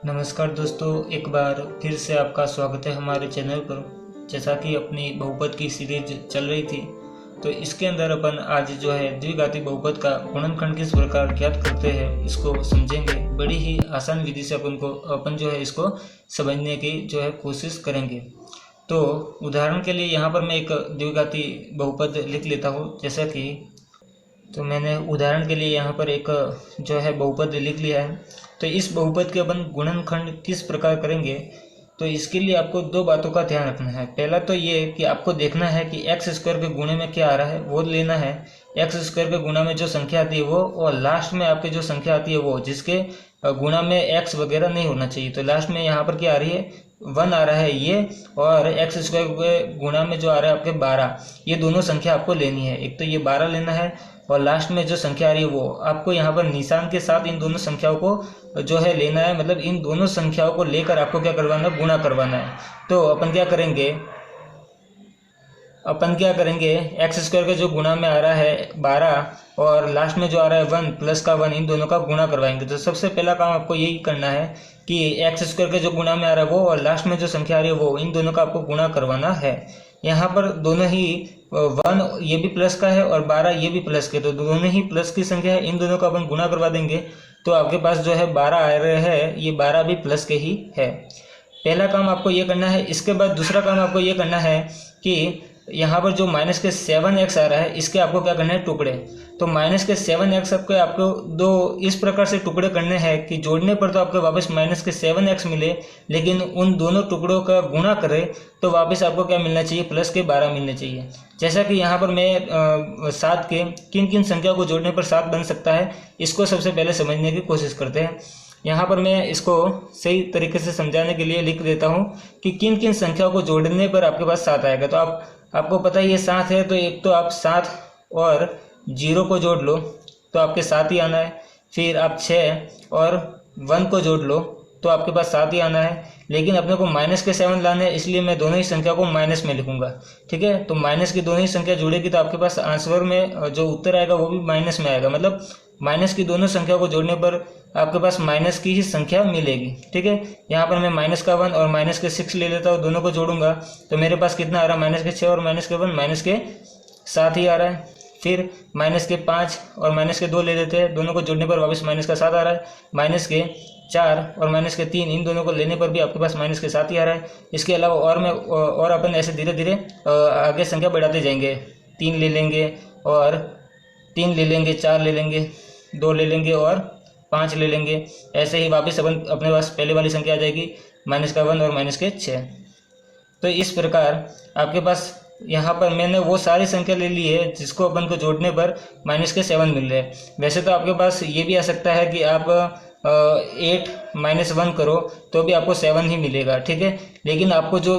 नमस्कार दोस्तों, एक बार फिर से आपका स्वागत है हमारे चैनल पर। जैसा कि अपनी बहुपद की सीरीज चल रही थी, तो इसके अंदर अपन आज जो है द्विघाती बहुपद का गुणनखंड किस प्रकार ज्ञात करते हैं इसको समझेंगे। बड़ी ही आसान विधि से अपन जो है इसको समझने की जो है कोशिश करेंगे। तो उदाहरण के लिए यहाँ पर मैं एक द्विघाती बहुपद लिख लेता हूँ। जैसा कि तो मैंने उदाहरण के लिए यहाँ पर एक जो है बहुपद लिख लिया है। तो इस बहुपद के अपन गुणनखंड किस प्रकार करेंगे, तो इसके लिए आपको दो बातों का ध्यान रखना है। पहला तो ये कि आपको देखना है कि एक्स स्क्वायर के गुणे में क्या आ रहा है वो लेना है। एक्स स्क्वायर के गुणा में जो संख्या आती है वो, और लास्ट में आपकी जो संख्या आती है वो, जिसके गुणा में एक्स वगैरह नहीं होना चाहिए। तो लास्ट में यहाँ पर क्या आ रही है, 1 आ रहा है ये, और एक्स स्क्वायर के गुणा में जो आ रहा है आपके 12, ये दोनों संख्या आपको लेनी है। एक तो ये 12 लेना है, और लास्ट में जो संख्या आ रही है वो आपको यहाँ पर निशान के साथ इन दोनों संख्याओं को जो है लेना है। मतलब इन दोनों संख्याओं को लेकर आपको क्या करवाना है, गुणा करवाना है। तो अपन क्या करेंगे, एक्स स्क्वायर के जो गुणा में आ रहा है 12 और लास्ट में जो आ रहा है 1 प्लस का 1, इन दोनों का गुणा करवाएंगे। तो सबसे पहला काम आपको यही करना है कि एक्स स्क्वायर के जो गुणा में आ रहा है वो और लास्ट में जो संख्या आ रही है वो, इन दोनों का आपको गुणा करवाना है। यहाँ पर दोनों ही 1 ये भी प्लस का है और 12 ये भी प्लस के, तो दोनों ही प्लस की संख्या है, इन दोनों का अपन गुणा करवा देंगे। तो आपके पास जो है 12 आ रहे हैं, ये 12 भी प्लस के ही है। पहला काम आपको ये करना है। इसके बाद दूसरा काम आपको ये करना है कि यहाँ पर जो माइनस के 7x आ रहा है, इसके आपको क्या करना है, टुकड़े। तो माइनस के 7x आपको दो इस प्रकार से टुकड़े करने हैं कि जोड़ने पर तो आपको वापस माइनस के 7x मिले, लेकिन उन दोनों टुकड़ों का गुणा करें तो वापस आपको क्या मिलना चाहिए, प्लस के 12 मिलने चाहिए। जैसा कि यहाँ पर मैं 7 के किन किन संख्या को जोड़ने पर 7 बन सकता है, इसको सबसे पहले समझने की कोशिश करते हैं। यहाँ पर मैं इसको सही तरीके से समझाने के लिए लिख देता हूँ कि किन किन संख्याओं को जोड़ने पर आपके पास 7 आएगा। तो आपको पता है ये 7 है, तो एक तो आप 7 और 0 को जोड़ लो तो आपके 7 ही आना है। फिर आप 6 और 1 को जोड़ लो तो आपके पास 7 ही आना है। लेकिन अपने को माइनस के 7 लाने हैं, इसलिए मैं दोनों ही संख्या को माइनस में लिखूंगा। ठीक है, तो माइनस की दोनों ही संख्या जुड़ेगी तो आपके पास आंसर में जो उत्तर आएगा वो भी माइनस में आएगा। मतलब माइनस की दोनों संख्या को जोड़ने पर आपके पास माइनस की ही संख्या मिलेगी। ठीक है, यहाँ पर मैं माइनस का 1 और माइनस के 6 ले लेता हूँ, दोनों को जोड़ूंगा तो मेरे पास कितना आ रहा है, माइनस के 6 और माइनस के 1, माइनस के 7 ही आ रहा है। फिर माइनस के 5 और माइनस के 2 ले लेते हैं, दोनों को जोड़ने पर वापस माइनस का 7 आ रहा है। माइनस के 4 और माइनस के 3, इन दोनों को लेने पर भी आपके पास माइनस के 7 ही आ रहा है। इसके अलावा और अपन ऐसे धीरे धीरे आगे संख्या बढ़ाते जाएंगे। 3 ले लेंगे और 3 ले लेंगे, 4 ले लेंगे, 2 ले लेंगे और 5 ले लेंगे। ऐसे ही वापस अपन अपने पास पहले वाली संख्या आ जाएगी, माइनस का 1 और माइनस के 6। तो इस प्रकार आपके पास यहाँ पर मैंने वो सारी संख्या ले ली है जिसको अपन को जोड़ने पर माइनस के 7 मिल रहे हैं। वैसे तो आपके पास ये भी आ सकता है कि आप 8 माइनस 1 करो तो भी आपको 7 ही मिलेगा। ठीक है, लेकिन आपको जो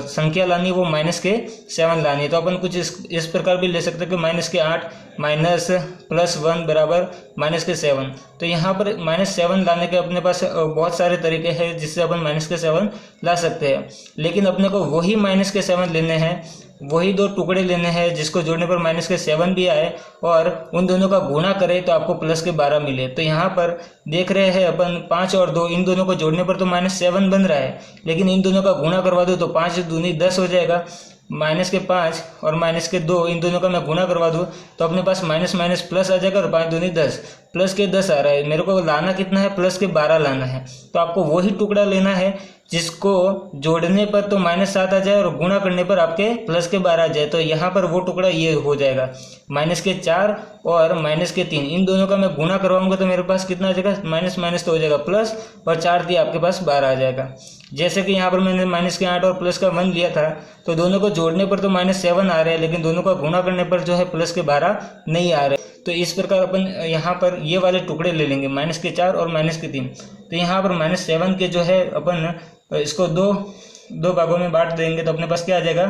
संख्या लानी है वो माइनस के 7 लानी है। तो अपन कुछ इस प्रकार भी ले सकते हैं कि माइनस के 8 माइनस प्लस 1 बराबर माइनस के 7। तो यहाँ पर माइनस 7 लाने के अपने पास बहुत सारे तरीके हैं जिससे अपन माइनस के 7 ला सकते हैं। लेकिन अपने को वही माइनस के 7 लेने हैं, वही दो टुकड़े लेने हैं जिसको जोड़ने पर माइनस के 7 भी आए और उन दोनों का गुणा करें तो आपको प्लस के 12 मिले। तो यहाँ पर देख रहे हैं अपन 5 और 2, इन दोनों को जोड़ने पर तो माइनस 7 बन रहा है, लेकिन इन दोनों का गुणा करवा दो तो 5 दूनी 10 हो जाएगा। माइनस के 5 और माइनस के 2, इन दोनों का मैं गुणा करवा दूँ तो अपने पास माइनस माइनस प्लस आ जाएगा और 5 दूनी 10, प्लस के 10 आ रहा है। मेरे को लाना कितना है, प्लस के 12 लाना है। तो आपको वही टुकड़ा लेना है जिसको जोड़ने पर तो माइनस 7 आ जाए और गुणा करने पर आपके प्लस के 12 आ जाए। तो यहाँ पर वो टुकड़ा ये हो जाएगा, माइनस के 4 और माइनस के 3, इन दोनों का मैं गुणा करवाऊंगा तो मेरे पास कितना आ जाएगा, माइनस माइनस तो हो जाएगा प्लस, और 4 दिए आपके पास 12 आ जाएगा। जैसे कि यहाँ पर मैंने माइनस के 8 और प्लस का 1 लिया था, तो दोनों को जोड़ने पर तो माइनस 7 आ रहे हैं, लेकिन दोनों का गुणा करने पर जो है प्लस के 12 नहीं आ रहे। तो इस प्रकार अपन यहाँ पर ये वाले टुकड़े ले लेंगे, माइनस के 4 और माइनस के 3। तो यहाँ पर माइनस 7 के जो है अपन इसको दो भागों में बांट देंगे तो अपने पास क्या आ जाएगा,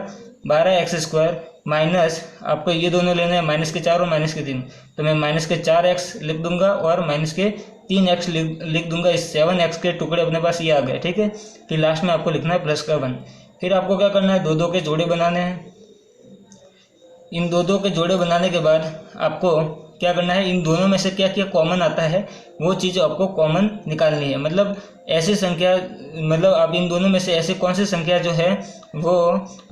12x² माइनस आपको ये दोनों लेना है, माइनस के 4 और माइनस के 3। तो मैं माइनस के 4x लिख दूंगा और माइनस के 3x लिख दूंगा। इस 7x के टुकड़े अपने पास ये आ गए। ठीक है, फिर लास्ट में आपको लिखना है प्लस का 1। फिर आपको क्या करना है, 2 के जोड़े बनाने हैं। इन 2 के जोड़े बनाने के बाद आपको क्या करना है, इन दोनों में से क्या क्या कॉमन आता है वो चीज़ आपको कॉमन निकालनी है। मतलब ऐसी संख्या, मतलब आप इन दोनों में से ऐसी कौन सी संख्या जो है वो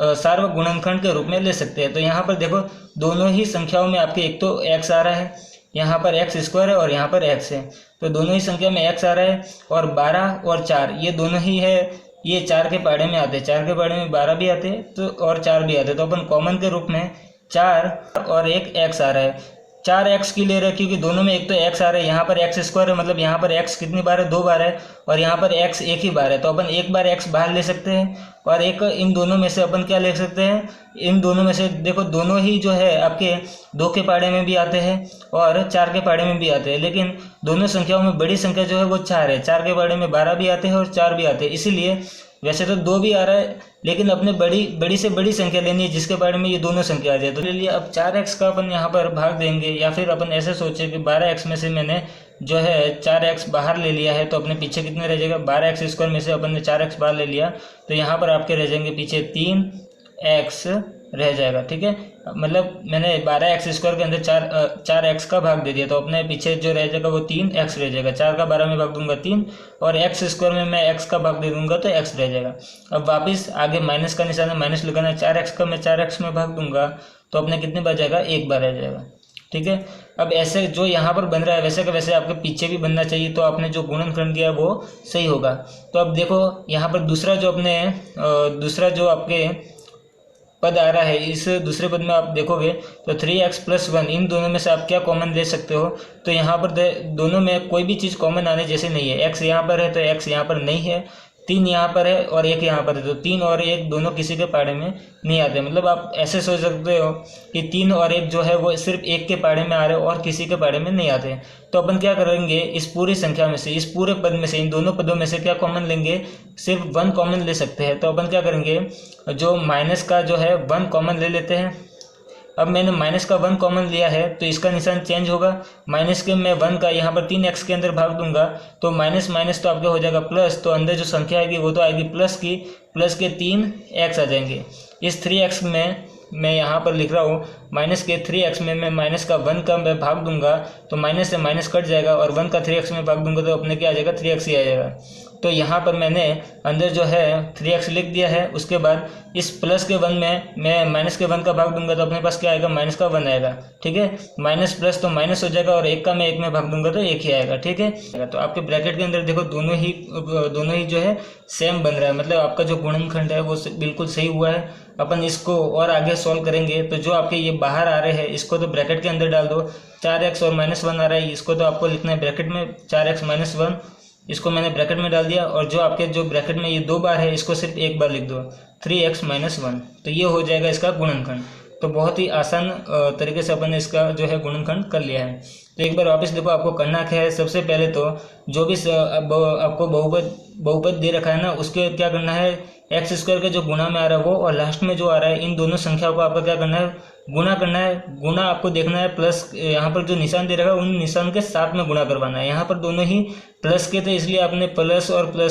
सार्वक गुणनखंड के रूप में ले सकते हैं। तो यहाँ पर देखो दोनों ही संख्याओं में आपके एक तो x आ रहा है, यहाँ पर x स्क्वायर है और यहाँ पर x है, तो दोनों ही संख्या में x आ रहा है। और 12 और 4 ये दोनों ही है, ये 4 के पहाड़े में आते हैं, 4 के पहाड़े में 12 भी आते हैं तो और 4 भी आते हैं, तो अपन कॉमन के रूप में 4 और एक x आ रहा है। 4x की ले रहे हैं क्योंकि दोनों में एक तो x आ रहा है, यहाँ पर x स्क्वायर है, मतलब यहाँ पर x कितनी बार है, 2 बार है, और यहाँ पर x एक ही बार है, तो अपन एक बार x बाहर ले सकते हैं। और एक इन दोनों में से अपन क्या ले सकते हैं, इन दोनों में से देखो दोनों ही जो है आपके 2 के पहाड़े में भी आते हैं और 4 के पहाड़े में भी आते हैं, लेकिन दोनों संख्याओं में बड़ी संख्या जो है वो 4 है। 4 के पहाड़े में 12 भी आते हैं और 4 भी आते हैं, इसीलिए वैसे तो 2 भी आ रहा है, लेकिन अपने बड़ी से बड़ी संख्या लेनी है जिसके बारे में ये दोनों संख्या आ जाए। तो लिए अब 4x का अपन यहाँ पर भाग देंगे, या फिर अपन ऐसे सोचे कि 12x में से मैंने जो है 4x बाहर ले लिया है, तो अपने पीछे कितने रह जाएगा, 12x स्क्वायर में से अपन ने 4x बाहर ले लिया, तो यहाँ पर आपके रह जाएंगे पीछे 3x रह जाएगा। ठीक है, मतलब मैंने 12x स्क्वायर के अंदर 4x का भाग दे दिया, तो अपने पीछे जो रह जाएगा वो 3x रह जाएगा। 4 का 12 में भाग दूंगा 3, और x स्क्वायर में मैं x का भाग दे दूंगा तो x रह जाएगा। अब वापस आगे माइनस का निशान है, माइनस लगाना है, 4x का मैं 4x में भाग दूंगा तो अपने कितने बार जाएगा, 1 बार रह जाएगा। ठीक है, अब ऐसे जो यहाँ पर बन रहा है वैसे का वैसे आपके पीछे भी बनना चाहिए, तो आपने जो गुणनखंड किया वो सही होगा। तो अब देखो यहाँ पर दूसरा जो आपके पद आ रहा है, इस दूसरे पद में आप देखोगे तो 3x + 1, इन दोनों में से आप क्या कॉमन ले सकते हो, तो यहाँ पर दोनों में कोई भी चीज़ कॉमन आने जैसे नहीं है। x यहाँ पर है तो x यहाँ पर नहीं है, 3 यहाँ पर है और 1 यहाँ पर है, तो 3 और 1 दोनों किसी के पहाड़े में नहीं आते। मतलब आप ऐसे सोच सकते हो कि 3 और 1 जो है वो सिर्फ 1 के पहाड़े में आ रहे हो और किसी के पहाड़े में नहीं आते। तो अपन क्या करेंगे, इस पूरी संख्या में से, इस पूरे पद में से, इन दोनों पदों में से क्या कॉमन लेंगे, सिर्फ 1 कॉमन ले सकते हैं। तो अपन क्या करेंगे, जो माइनस का जो है 1 कॉमन ले लेते हैं। अब मैंने माइनस का 1 कॉमन लिया है तो इसका निशान चेंज होगा, माइनस के मैं 1 का यहाँ पर 3x के अंदर भाग दूंगा तो माइनस माइनस तो आपके हो जाएगा प्लस, तो अंदर जो संख्या आएगी वो तो आएगी प्लस के 3x आ जाएंगे। इस 3x में मैं यहाँ पर लिख रहा हूँ, माइनस के 3x में मैं माइनस का 1 का मैं भाग दूंगा तो माइनस से माइनस कट जाएगा, और 1 का 3x में भाग दूंगा तो अपने क्या आ जाएगा, 3x ही आ जाएगा। तो यहाँ पर मैंने अंदर जो है 3x लिख दिया है। उसके बाद इस प्लस के 1 में मैं माइनस के 1 का भाग दूंगा तो अपने पास क्या आएगा, माइनस का 1 आएगा। ठीक है, माइनस प्लस तो माइनस हो जाएगा, और 1 का मैं 1 में भाग दूंगा तो 1 ही आएगा। ठीक है, तो आपके ब्रैकेट के अंदर देखो दोनों ही जो है सेम बन रहा है, मतलब आपका जो गुणनखंड है वो बिल्कुल सही हुआ है। अपन इसको और आगे सॉल्व करेंगे, तो जो आपके ये बाहर आ रहे हैं इसको तो ब्रैकेट के अंदर डाल दो। 4x और -1 आ रहा है, इसको तो आपको लिखना है ब्रैकेट में, 4x - 1 इसको मैंने ब्रैकेट में डाल दिया, और जो आपके जो ब्रैकेट में ये 2 बार है इसको सिर्फ 1 बार लिख दो, 3x - 1, तो ये हो जाएगा इसका गुणनखंड। तो बहुत ही आसान तरीके से अपन ने इसका जो है गुणनखंड कर लिया है। तो एक बार वापस देखो आपको करना क्या है, सबसे पहले तो जो भी आपको बहुपद दे रखा है ना, उसके क्या करना है, x स्क्वायर के जो गुणा में आ रहा है वो, और लास्ट में जो आ रहा है इन दोनों संख्याओं को आपको क्या करना है, गुणा करना है। गुणा आपको देखना है प्लस, यहाँ पर जो निशान दे रखा है उन निशान के साथ में गुणा करवाना है। यहाँ पर दोनों ही प्लस के थे इसलिए आपने प्लस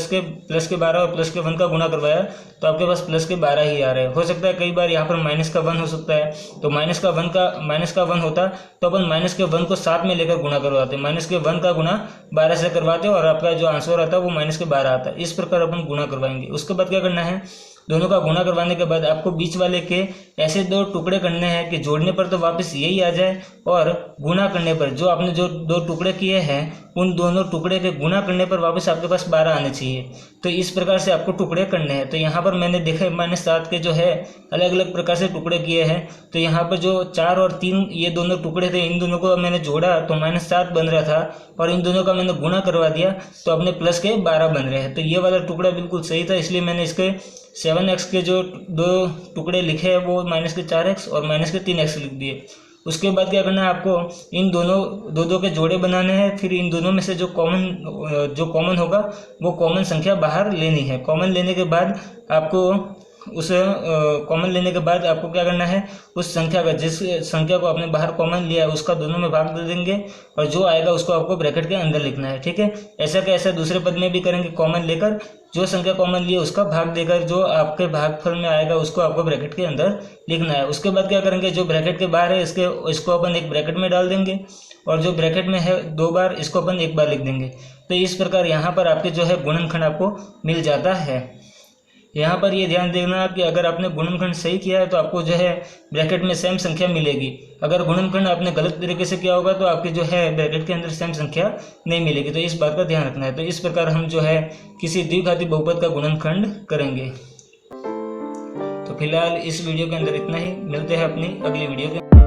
के 12 और प्लस के 1 का गुणा करवाया, तो आपके पास प्लस के 12 ही आ रहे हैं। हो सकता है कई बार यहाँ पर माइनस का 1 हो सकता है, तो माइनस का 1 होता तो अपन माइनस के 1 को साथ में लेकर गुणा करवाते, माइनस के 1 का गुणा 12 से करवाते और आपका जो आंसर आता है वो माइनस के 12 आता है। इस प्रकार अपन गुणा करवाएंगे। उसके बाद क्या करना है, दोनों का गुणा करवाने के बाद आपको बीच वाले के ऐसे 2 टुकड़े करने हैं कि जोड़ने पर तो वापस यही आ जाए, और गुणा करने पर जो आपने जो 2 टुकड़े किए हैं उन दोनों टुकड़े के गुणा करने पर वापस आपके पास 12 आने चाहिए। तो इस प्रकार से आपको टुकड़े करने हैं। तो यहाँ पर मैंने देखा -7 के जो है अलग अलग प्रकार से टुकड़े किए हैं। तो यहाँ पर जो 4 और 3 ये दोनों टुकड़े थे, इन दोनों को मैंने जोड़ा तो -7 बन रहा था, और इन दोनों का मैंने गुणा करवा दिया तो अपने प्लस के 12 बन रहे हैं। तो ये वाला टुकड़ा बिल्कुल सही था, इसलिए मैंने इसके 7x के जो 2 टुकड़े लिखे हैं वो -4x और -3x लिख दिए। उसके बाद क्या करना है, आपको इन दोनों दो के जोड़े बनाने हैं। फिर इन दोनों में से जो कॉमन होगा वो कॉमन संख्या बाहर लेनी है। कॉमन लेने के बाद आपको क्या करना है, उस संख्या का, जिस संख्या को आपने बाहर कॉमन लिया है उसका दोनों में भाग दे देंगे, और जो आएगा उसको आपको ब्रैकेट के अंदर लिखना है। ठीक है, ऐसा का ऐसा दूसरे पद में भी करेंगे। कॉमन लेकर जो संख्या कॉमन ली है उसका भाग देकर जो आपके भागफल में आएगा उसको आपको ब्रैकेट के अंदर लिखना है। उसके बाद क्या करेंगे, जो ब्रैकेट के बाहर है इसको अपन एक ब्रैकेट में डाल देंगे, और जो ब्रैकेट में है 2 बार, इसको अपन 1 बार लिख देंगे। तो इस प्रकार यहाँ पर आपके जो है गुणनखंड आपको मिल जाता है। यहाँ पर ये ध्यान देना कि अगर आपने गुणनखंड सही किया है तो आपको जो है ब्रैकेट में सेम संख्या मिलेगी। अगर गुणनखंड आपने गलत तरीके से किया होगा तो आपकी जो है ब्रैकेट के अंदर सेम संख्या नहीं मिलेगी। तो इस बात का ध्यान रखना है। तो इस प्रकार हम जो है किसी द्विघाती बहुपद का गुणनखंड करेंगे। तो फिलहाल इस वीडियो के अंदर इतना ही, मिलते हैं अपनी अगली वीडियो के।